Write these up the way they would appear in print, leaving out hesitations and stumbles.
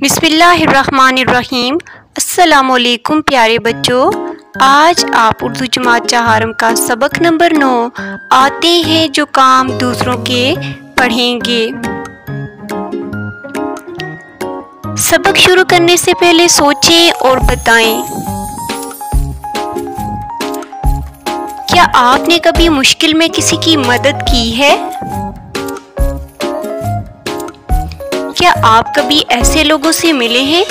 बिस्मिल्लाहिर्रहमानिर्रहीम। अस्सलामुअलैकुम प्यारे बच्चों, आज आप उर्दू जमात चहारम का सबक नंबर 9 आते हैं जो काम दूसरों के पढ़ेंगे। सबक शुरू करने से पहले सोचें और बताएं, क्या आपने कभी मुश्किल में किसी की मदद की है? क्या आप कभी ऐसे लोगों से मिले हैं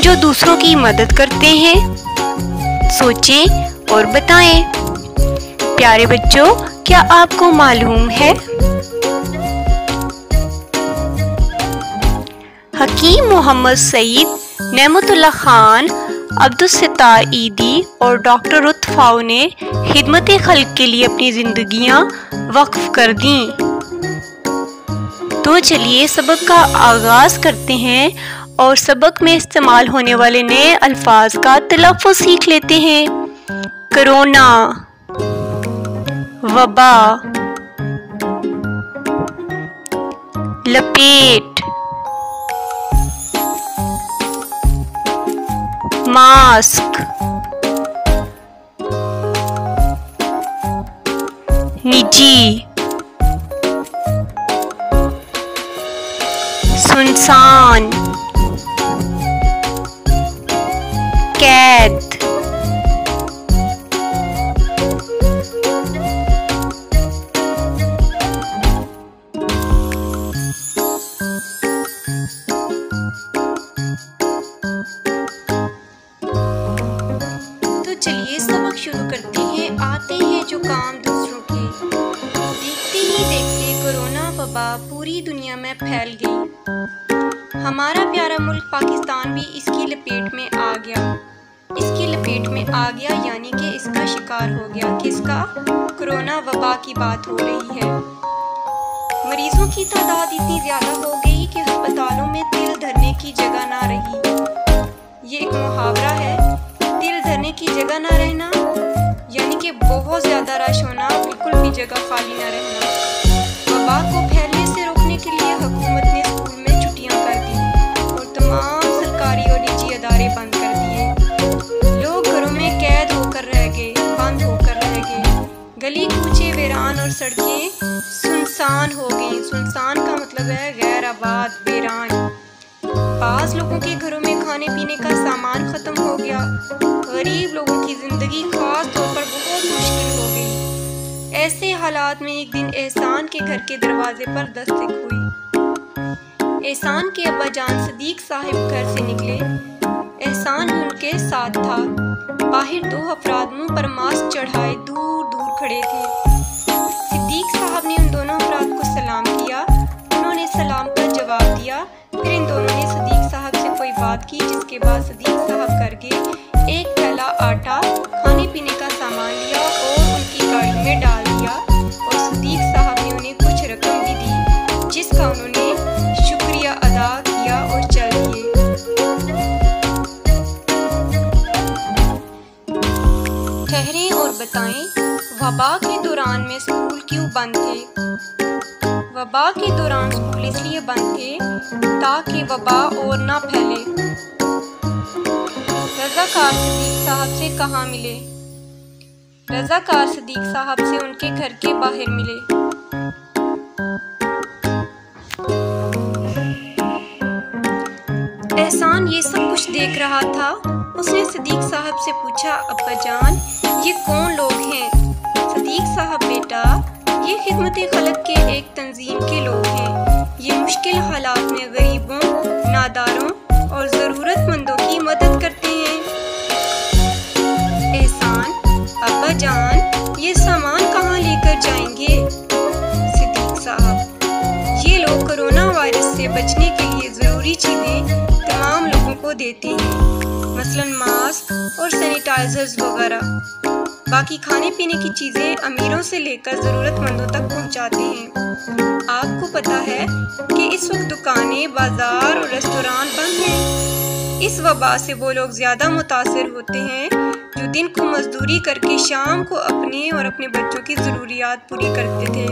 जो दूसरों की मदद करते हैं? सोचें और बताएं। प्यारे बच्चों, क्या आपको मालूम है हकीम मोहम्मद सईद, नेमतुल्लाह खान, अब्दुस्सत्तार ईदी और डॉक्टर रुतफ़ाऊ ने खिदमत खल्क के लिए अपनी जिंदगियां वक्फ कर दी। तो चलिए सबक का आगाज करते हैं और सबक में इस्तेमाल होने वाले नए अल्फाज का तलफ़्फ़ुज़ सीख लेते हैं। कोरोना, वबा, लपेट, मास्क, निजी, सुनसान, कैद, तो चलिए सबक शुरू करते हैं। आते हैं जो काम दूसरों के। देखते ही देखते कोरोना वबा पूरी दुनिया में फैल गई। हमारा प्यारा मुल्क पाकिस्तान भी इसकी लपेट में आ गया। इसकी लपेट में आ गया यानी कि इसका शिकार हो गया। किसका? कोरोना वबा की बात हो रही है। मरीजों की तादाद इतनी ज़्यादा हो गई कि अस्पतालों में तिल धरने की जगह ना रही। ये एक मुहावरा है, तिल धरने की जगह ना रहना यानी कि बहुत ज़्यादा रश होना, बिल्कुल भी जगह खाली ना रहना। वबा को फैलने से रोकने के लिए हुकूमत ने स्कूल में छुट्टियां कर दी और तमाम सरकारी और निजी अदारे बंद कर दिए। लोग घरों में कैद होकर रह गए, बंद होकर रह गए। गली कूचे वीरान और सड़कें सुनसान हो गईं। सुनसान का मतलब है गैर आबाद, वीरान। बाज़ लोगों के घरों में खाने पीने का सामान ख़त्म हो गया। गरीब लोगों की ज़िंदगी ख़ास तौर पर बहुत मुश्किल हो गई। ऐसे हालात में एक दिन एहसान के घर के दरवाजे पर दस्तक हुई। एहसान के अब्बा जान सदीक साहब घर से निकले। एहसान भी उनके साथ था। बाहर दो अफराद मुंह पर मास्क चढ़ाए दूर दूर खड़े थे। सदीक साहब ने उन दोनों अफराद को सलाम किया। उन्होंने सलाम का जवाब दिया। फिर इन दोनों ने सदीक साहब से कोई बात की, जिसके बाद सदीक साहब करके एक थैला आटा, खाने पीने का सामान लिया और उनकी गाड़ी में डाल दिया और सदीक साहब ने उन्हें कुछ रकम भी दी, जिसका उन्होंने शुक्रिया अदा किया और चल दिए। ठहरें और बताएं, वबा के दौरान में स्कूल क्यों बंद थे? वबा के दौरान स्कूल इसलिए बंद थे ताकि वबा और ना फैले। रज़ाकार सदीक साहब से कहाँ मिले? रज़ाकार सदीक साहब से उनके घर के बाहर मिले। एहसान ये सब कुछ देख रहा था। उसने सदीक साहब से पूछा, अब्बा जान ये कौन लोग हैं? सदीक साहब, बेटा ये खिदमत खल्क के एक तंजीम के लोग हैं। ये मुश्किल हालात में गरीबों, नादारों और ज़रूरतमंदों की मदद करते हैं। एहसान, अब्बा जान ये सामान कहाँ लेकर जाएंगे? सदीक साहब, ये लोग कोरोना वायरस से बचने के लिए ज़रूरी चीज़ें तमाम लोगों को देते हैं, मसलन मास्क और सैनिटाइजर्स वगैरह। बाकी खाने पीने की चीज़ें अमीरों से लेकर ज़रूरतमंदों तक पहुंचाते हैं। आपको पता है कि इस वक्त दुकानें, बाजार और रेस्टोरेंट बंद हैं। इस वबा से वो लोग ज़्यादा मुतासिर होते हैं जो दिन को मजदूरी करके शाम को अपने और अपने बच्चों की ज़रूरियात पूरी करते थे।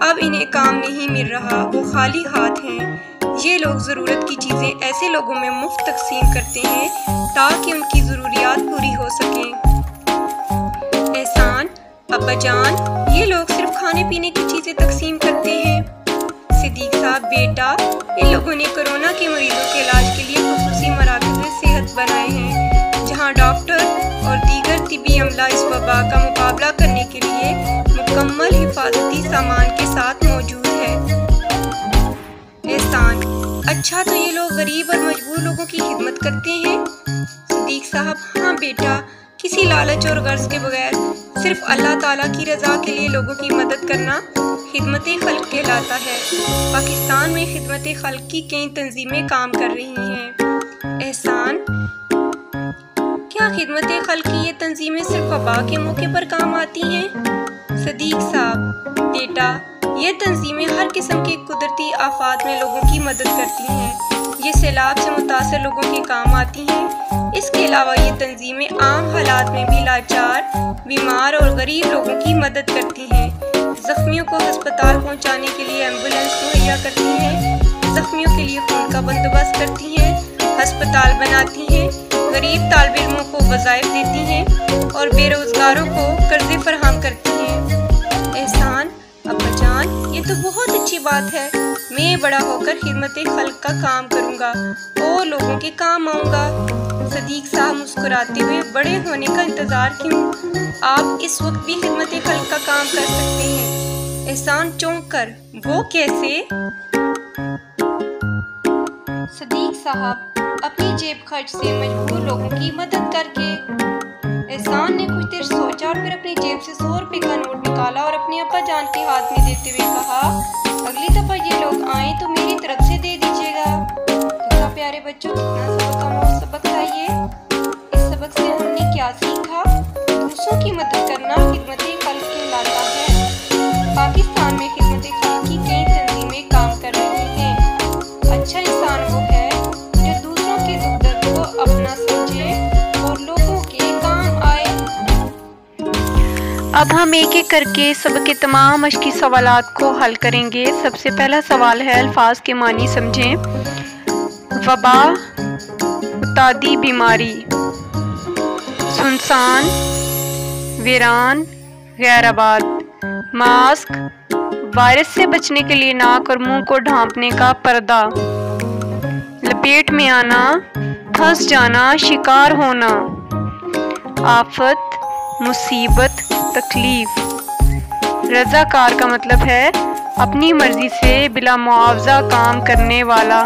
अब इन्हें काम नहीं मिल रहा, वो खाली हाथ हैं। ये लोग ज़रूरत की चीज़ें ऐसे लोगों में मुफ्त तकसीम करते हैं ताकि उनकी ज़रूरियात पूरी हो सकें। एहसान, अब्बाजान, ये लोग सिर्फ खाने पीने की चीज़ें तकसीम करते हैं। सिद्दीक साहब बेटा, इन लोगों ने कोरोना के मरीजों के इलाज के लिए खुसूसी मराकज़ सेहत बनाए हैं जहाँ डॉक्टर और दीगर तिबी अमला इस वबा का मुकाबला करने के लिए मुकम्मल हिफाजती सामान के साथ मौजूद है। एहसान, अच्छा तो ये लोग गरीब और मजबूर लोगों की खिदमत करते हैं। सिद्दीक साहब हाँ बेटा, किसी लालच और गर्ज के बगैर सिर्फ अल्लाह ताला की रज़ा के लिए लोगों की मदद करना खिदमत खल्क कहलाता है। पाकिस्तान में खिदमत खल्क की कई तंजीमें काम कर रही हैं। एहसान, क्या खिदमत खल्क की ये तंजीमें सिर्फ वबा के मौके पर काम आती हैं? सिद्दीक साहब बेटा, ये तंजीमें हर किस्म के कुदरती आफात में लोगों की मदद करती हैं। ये सैलाब से मुतासर लोगों के काम आती हैं। इसके अलावा ये तंजीमें आम हालात में भी लाचार, बीमार और गरीब लोगों की मदद करती हैं। जख्मियों को अस्पताल पहुंचाने के लिए एम्बुलेंस मुहैया करती हैं, जख्मियों के लिए खून का बंदोबस्त करती हैं, अस्पताल बनाती हैं, गरीब तालिब इल्मों को वज़ाइफ देती हैं और बेरोज़गारों को कर्जे फराहम करती हैं। एहसान, अब्बाजान, ये तो बहुत अच्छी बात है। मैं बड़ा होकर खिदमत खल्क का काम करूँगा और लोगों के काम आऊँगा। सिद्दीक साहब मुस्कुराते हुए, बड़े होने का इंतज़ार क्यों, आप इस वक्त भी खिदमत खल्क का काम कर सकते हैं। एहसान चौंक कर, वो कैसे? सिद्दीक साहब अपनी जेब खर्च से मजबूर लोगों की मदद करके। एहसान ने कुछ देर सोचा और फिर अपनी जेब से 100 रुपए का नोट निकाला और अपने अब्बा जान के हाथ में देते हुए कहा, अगली दफा ये लोग आए तो मेरी तरफ से दे दीजिएगा। देखा प्यारे बच्चों, कितना सबक का सबक था ये। इस सबक से हमने क्या सीखा? दूसरों की मदद करना खिदमत खल्क कहलाता है। पाकिस्तान में खिदमत खल्क की कई तंजीमें काम कर रही हैं। अच्छा इंसान वो है जो दूसरों के दुख दर्द को अपना समझे और लोगों के काम आए। अब हम एक एक करके सबके तमाम मश्की सवालात को हल करेंगे। सबसे पहला सवाल है, अल्फाज के मानी समझें। वबा, मुतादी बीमारी, सुनसान, वीरान, गैराबाद। मास्क, वायरस से बचने के लिए नाक और मुंह को ढांपने का पर्दा। लपेट में आना, फंस जाना, शिकार होना। आफत, मुसीबत, तकलीफ। रज़ाकार का मतलब है अपनी मर्जी से बिला मुआवजा काम करने वाला।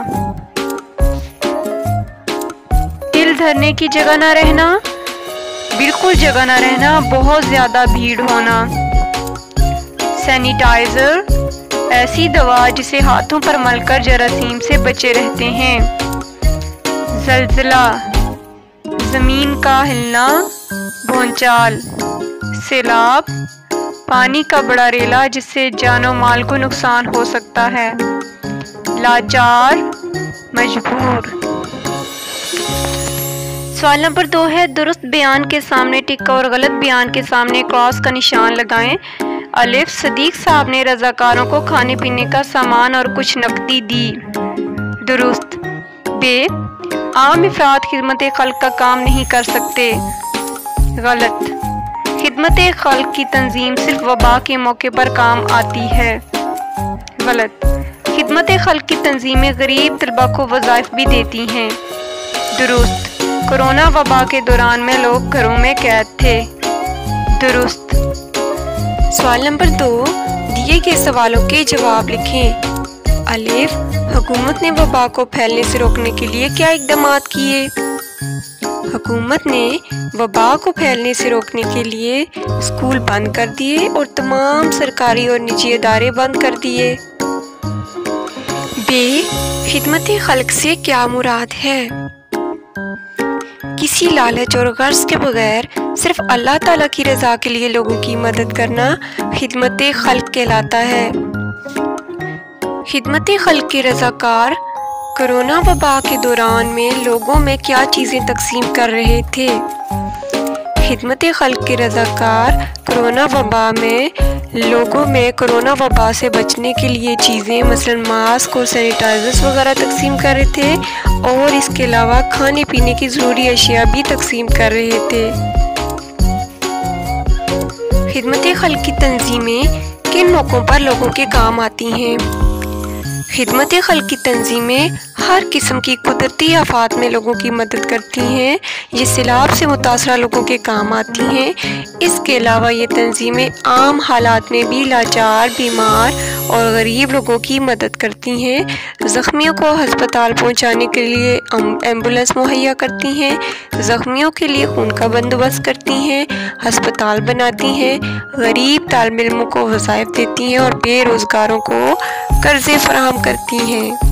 दिल धरने की जगह ना रहना, बिल्कुल जगह ना रहना, बहुत ज्यादा भीड़ होना। सैनिटाइजर, ऐसी दवा जिसे हाथों पर मलकर जरासीम से बचे रहते हैं। ज़ल्ज़ला, जमीन का हिलना, भूचाल। सैलाब, पानी का बड़ा रेला जिससे जानो माल को नुकसान हो सकता है। लाचार, मजबूर। सवाल नंबर 2 है, दुरुस्त बयान के सामने टिक और गलत बयान के सामने क्रॉस का निशान लगाएं। अलिफ, सिद्दीक साहब ने रज़ाकारों को खाने पीने का सामान और कुछ नकदी दी। दुरुस्त। बे, आम अफराद खिदमत खल्क का काम नहीं कर सकते। गलत। खिदमत खल्क की तंजीम सिर्फ वबा के मौके पर काम आती है। गलत। खिदमत खल्क की तंजीमें गरीब तलबा को वज़ाइफ भी देती हैं। दुरुस्त। कोरोना वबा के दौरान में लोग घरों में कैद थे। दुरुस्त। सवाल नंबर 2, दिए गए सवालों के जवाब लिखें। अलिफ, हुकूमत ने वबा को फैलने से रोकने के लिए क्या इक़दाम किए? हुकूमत ने वबा को फैलने से रोकने के लिए स्कूल बंद कर दिए और तमाम सरकारी और निजी इदारे बंद कर दिए। बे, खिदमत खल्क से क्या मुराद है? किसी लालच और गर्ज के बगैर सिर्फ अल्लाह ताला की रज़ा के लिए लोगों की मदद करना खिदमत खल्क कहलाता है। खिदमत खल्क के रज़ाकार कोरोना वबा के दौरान में लोगों में क्या चीज़ें तकसीम कर रहे थे? खिदमत खल्क के रज़ाकार कोरोना वबा में लोगों में कोरोना वबा से बचने के लिए चीज़ें मसलन मास्क और सैनिटाइजर्स वगैरह तकसीम कर रहे थे और इसके अलावा खाने पीने की ज़रूरी अशिया भी तकसीम कर रहे थे। खिदमत खल्क की तंजीमें किन मौक़ों पर लोगों के काम आती हैं? खिदमत खल्क की तंजीमें हर किस्म की कुदरती आफात में लोगों की मदद करती हैं। ये सैलाब से मुतासरा लोगों के काम आती हैं। इसके अलावा ये तंजीमें आम हालात में भी लाचार, बीमार और गरीब लोगों की मदद करती हैं। ज़ख्मियों को हस्पताल पहुंचाने के लिए एम्बुलेंस मुहैया करती हैं, ज़ख्मियों के लिए खून का बंदोबस्त करती हैं, हस्पताल बनाती हैं, गरीब तालिब इल्मों को वज़ाइफ देती हैं और बेरोज़गारों को कर्ज़े फराहम करती हैं।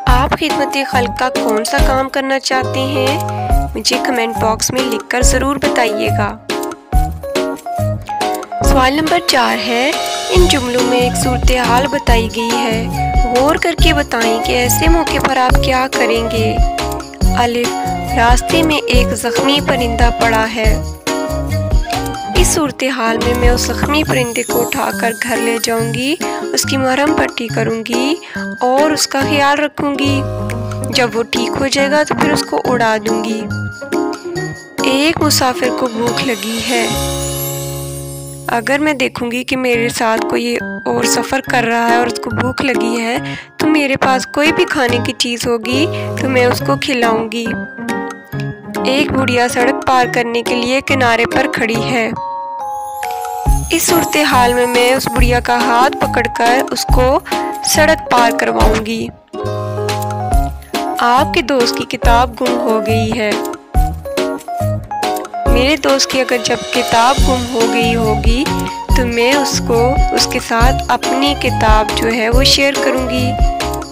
आप खिदमत खल्क का कौन सा काम करना चाहते हैं? मुझे कमेंट बॉक्स में लिखकर ज़रूर बताइएगा। सवाल नंबर 4 है, इन जुमलों में एक सूरत हाल बताई गई है, गौर करके बताएं कि ऐसे मौके पर आप क्या करेंगे। अलिफ, रास्ते में एक ज़ख्मी परिंदा पड़ा है। इस सूरत हाल में मैं उस ज़ख्मी परिंदे को उठाकर घर ले जाऊंगी, उसकी मरहम पट्टी करूंगी और उसका ख्याल रखूंगी। जब वो ठीक हो जाएगा तो फिर उसको उड़ा दूंगी। एक मुसाफिर को भूख लगी है। अगर मैं देखूंगी कि मेरे साथ कोई और सफ़र कर रहा है और उसको भूख लगी है तो मेरे पास कोई भी खाने की चीज़ होगी तो मैं उसको खिलाऊंगी। एक बुढ़िया सड़क पार करने के लिए किनारे पर खड़ी है। इस सूरत हाल में मैं उस बुढ़िया का हाथ पकड़कर उसको सड़क पार करवाऊंगी। आपके दोस्त की किताब गुम हो गई है। मेरे दोस्त की अगर जब किताब गुम हो गई होगी तो मैं उसको उसके साथ अपनी किताब जो है वो शेयर करूंगी,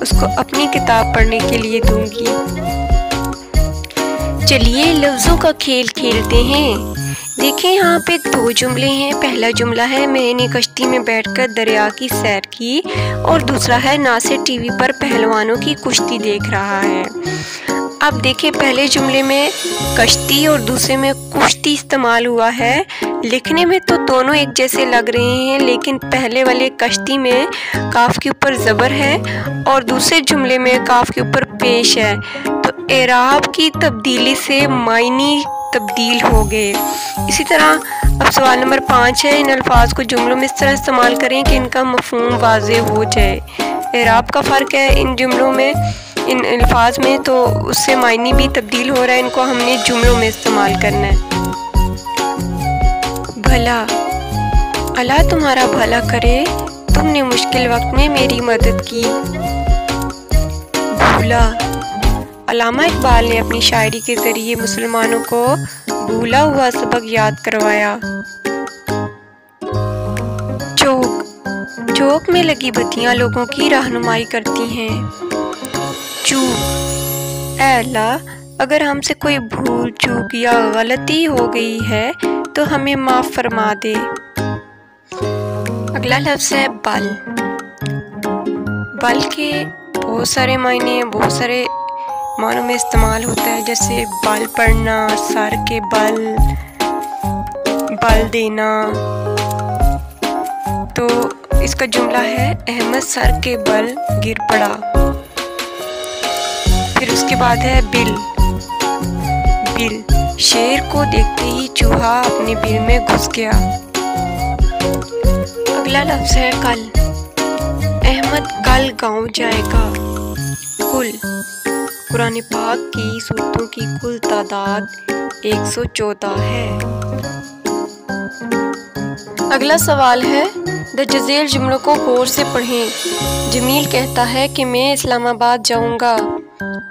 उसको अपनी किताब पढ़ने के लिए दूंगी। चलिए लफ्ज़ों का खेल खेलते हैं। देखें यहाँ पे 2 जुमले हैं। पहला जुमला है, मैंने कश्ती में बैठकर दरिया की सैर की, और दूसरा है, नासिर टीवी पर पहलवानों की कुश्ती देख रहा है। अब देखें, पहले जुमले में कश्ती और दूसरे में कुश्ती इस्तेमाल हुआ है। लिखने में तो दोनों एक जैसे लग रहे हैं, लेकिन पहले वाले कश्ती में काफ के ऊपर ज़बर है और दूसरे जुमले में काफ के ऊपर पेश है, तो एराब की तब्दीली से मायनी तब्दील हो गए। इसी तरह अब सवाल नंबर 5 है, इन अल्फाज को जुमलों में इस तरह इस्तेमाल करें कि इनका मफ़हूम वाज़े हो जाए। एराब का फ़र्क है इन जुमलों में, इन अल्फाज में, तो उससे मायनी भी तब्दील हो रहा है। इनको हमने जुमलों में इस्तेमाल करना है। भला, अल्लाह तुम्हारा भला करे, तुमने मुश्किल वक्त में मेरी मदद की। भूला, अल्लामा इकबाल ने अपनी शायरी के ज़रिए मुसलमानों को भूला हुआ सबक याद करवाया। चौक, चौक में लगी बत्तियां लोगों की रहनुमाई करती हैं। चूक, ऐ अल्लाह, अगर हमसे कोई भूल चूक या गलती हो गई है तो हमें माफ़ फरमा दे। अगला लफ्ज़ है बल। बल के बहुत सारे मायने हैं, बहुत सारे मानों में इस्तेमाल होता है, जैसे बल पड़ना, सर के बल, बल देना। तो इसका जुमला है, अहमद सर के बल गिर पड़ा। फिर उसके बाद है बिल। बिल, शेर को देखते ही चूहा अपने बिल में घुस गया। अगला लफ्ज़ है कल। अहमद कल गांव जाएगा। कुल, कुरान पाक की सूरतों की कुल तादाद 114 है। अगला सवाल है, दर्ज जुमलों को गौर से पढ़ें। जमील कहता है कि मैं इस्लामाबाद जाऊंगा।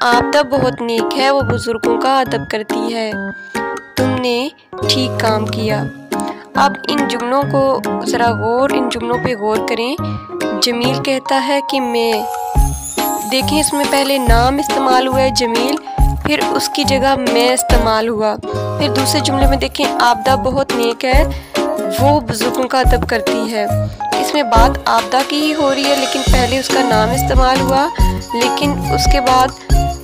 आपदा बहुत नेक है, वो बुजुर्गों का अदब करती है। तुमने ठीक काम किया। अब इन जुमलों को ज़रा इन जुमलों पे गौर करें। जमील कहता है कि मैं, देखें इसमें पहले नाम इस्तेमाल हुआ है जमील, फिर उसकी जगह मैं इस्तेमाल हुआ। फिर दूसरे जुमले में देखें, आपदा बहुत नेक है, वो बुजुर्गों का अदब करती है। इसमें बात आपदा की ही हो रही है, लेकिन पहले उसका नाम इस्तेमाल हुआ, लेकिन उसके बाद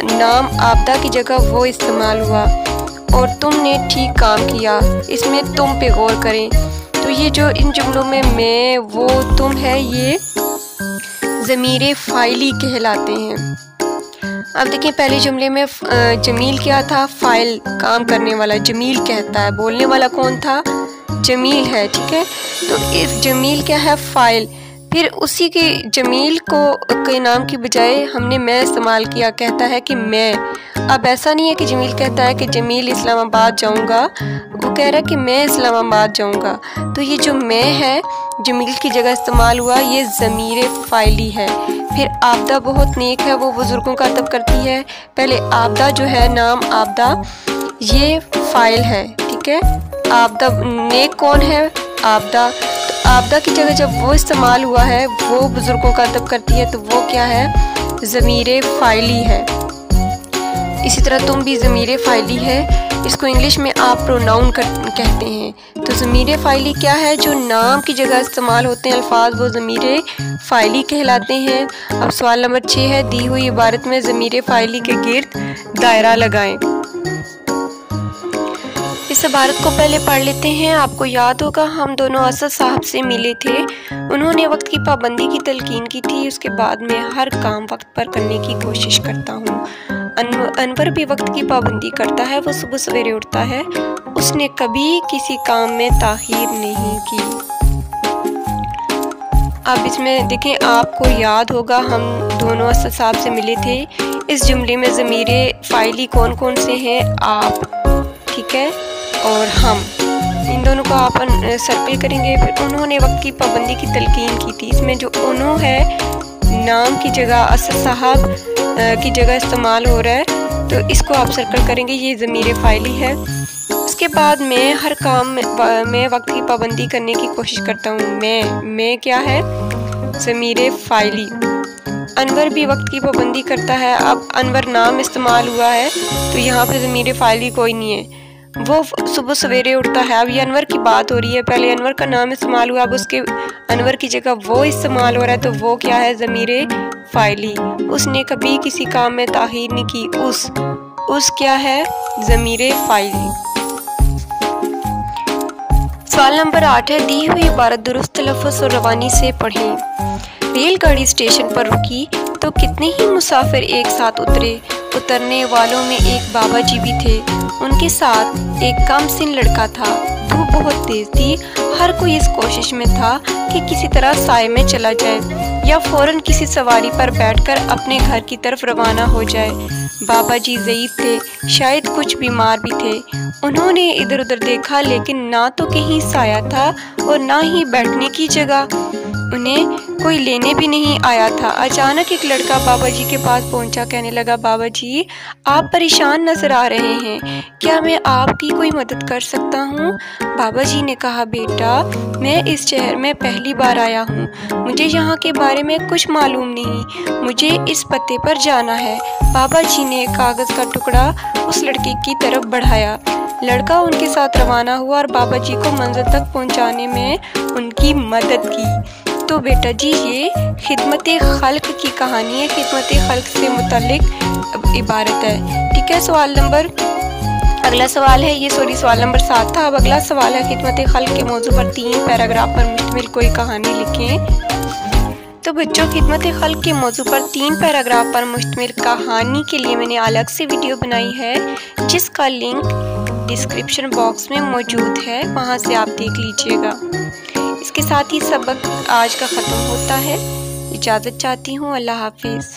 नाम आपदा की जगह वो इस्तेमाल हुआ। और तुमने ठीक काम किया, इसमें तुम पे गौर करें। तो ये जो इन जुमलों में मैं, वो, तुम है, ये ज़मीरे फ़ाइली कहलाते हैं। अब देखिए पहले जुमले में जमील क्या था, फ़ाइल, काम करने वाला जमील कहता है, बोलने वाला कौन था, जमील है, ठीक है। तो इस जमील क्या है, फ़ाइल। फिर उसी के जमील के नाम की बजाय हमने मैं इस्तेमाल किया, कहता है कि मैं। अब ऐसा नहीं है कि जमील कहता है कि जमील इस्लामाबाद जाऊंगा, वो कह रहा है कि मैं इस्लामाबाद जाऊंगा। तो ये जो मैं है जमील की जगह इस्तेमाल हुआ, ये ज़मीरे फ़ाइली है। फिर आबदा बहुत नेक है, वो बुज़ुर्गों का अदब करती है। पहले आबदा जो है, नाम आबदा, ये फ़ाइल है, ठीक है। आबदा नेक कौन है, आबदा। तो आबदा की जगह जब वो इस्तेमाल हुआ है, वो बुज़ुर्गों का अदब करती है, तो वो क्या है, ज़मीरे फ़ाइली है। इसी तरह तुम भी ज़मीरे फ़ाइली है, इसको इंग्लिश में आप प्रोनाउन कहते हैं। तो ज़मीरे फ़ाइली क्या है, जो नाम की जगह इस्तेमाल होते हैं अल्फाज, वो ज़मीरे फ़ाइली कहलाते हैं। अब सवाल नंबर 6 है, दी हुई इबारत में ज़मीरे फ़ाइली के गिर्द दायरा लगाएं। इस इबारत को पहले पढ़ लेते हैं। आपको याद होगा हम दोनों असद साहब से मिले थे, उन्होंने वक्त की पाबंदी की तलकीन की थी। उसके बाद मैं हर काम वक्त पर करने की कोशिश करता हूँ। अनवर भी वक्त की पाबंदी करता है, वो सुबह सवेरे उठता है, उसने कभी किसी काम में ताखीर नहीं की। अब इसमें देखें, आपको याद होगा हम दोनों असद साहब से मिले थे। इस जुमले में ज़मीरे फ़ाइली कौन कौन से हैं, आप, ठीक है, और हम, इन दोनों को आप सर्कल करेंगे। फिर उन्होंने वक्त की पाबंदी की तलकीन की थी, इसमें जो उन्हों है नाम की जगह असद साहब की जगह इस्तेमाल हो रहा है, तो इसको आप सर्कल करेंगे, ये ज़मीरे फ़ाइली है। उसके बाद मैं हर काम में वक्त की पाबंदी करने की कोशिश करता हूँ, मैं क्या है, ज़मीरे फ़ाइली। अनवर भी वक्त की पाबंदी करता है। अब अनवर नाम इस्तेमाल हुआ है, तो यहाँ पे ज़मीरे फ़ाइली कोई नहीं है, वो सुबह सवेरे उठता है। अब ये अनवर की बात हो रही है, पहले अनवर का नाम इस्तेमाल हुआ, अब उसके अनवर की जगह वो इस्तेमाल हो रहा है, तो वो क्या है, ज़मीरे फ़ाइली। उसने कभी किसी काम में ताख़ीर नहीं की, उस क्या है, ज़मीरे फ़ाइली। सवाल नंबर 8 है, दी हुई इबारत दुरुस्त तलफ़्फ़ुज़ और रवानी से पढ़ें। रेलगाड़ी स्टेशन पर रुकी तो कितने ही मुसाफिर एक साथ उतरे। उतरने वालों में एक बाबा जी भी थे, उनके साथ एक कम सिन लड़का था। धूप बहुत तेज थी, हर कोई इस कोशिश में था कि किसी तरह साए में चला जाए या फौरन किसी सवारी पर बैठकर अपने घर की तरफ रवाना हो जाए। बाबा जी ज़ईफ़ थे, शायद कुछ बीमार भी थे। उन्होंने इधर उधर देखा, लेकिन ना तो कहीं साया था और ना ही बैठने की जगह, उन्हें कोई लेने भी नहीं आया था। अचानक एक लड़का बाबा जी के पास पहुंचा, कहने लगा, बाबा जी आप परेशान नजर आ रहे हैं, क्या मैं आपकी कोई मदद कर सकता हूँ? बाबा जी ने कहा, बेटा मैं इस शहर में पहली बार आया हूँ, मुझे यहाँ के बारे में कुछ मालूम नहीं, मुझे इस पते पर जाना है। बाबा जी ने कागज़ का टुकड़ा उस लड़के की तरफ बढ़ाया। लड़का उनके साथ रवाना हुआ और बाबा जी को मंजिल तक पहुँचाने में उनकी मदद की। तो बेटा जी ये खिदमत खल्क की कहानी है, खिदमत खल्क से मुतल्लिक इबारत है, ठीक है। अगला सवाल है, ये सवाल नंबर 7 था। अब अगला सवाल है, खिदमत खल्क के मौजू पर 3 पैराग्राफ पर मुश्तमिल कोई कहानी लिखें। तो बच्चों, खिदमत खल्क के मौजू पर 3 पैराग्राफ पर मुश्तमिल कहानी के लिए मैंने अलग से वीडियो बनाई है, जिसका लिंक डिस्क्रिप्शन बॉक्स में मौजूद है, वहाँ से आप देख लीजिएगा। इसके साथ ही सबक आज का ख़त्म होता है। इजाज़त चाहती हूँ, अल्लाह हाफिज़।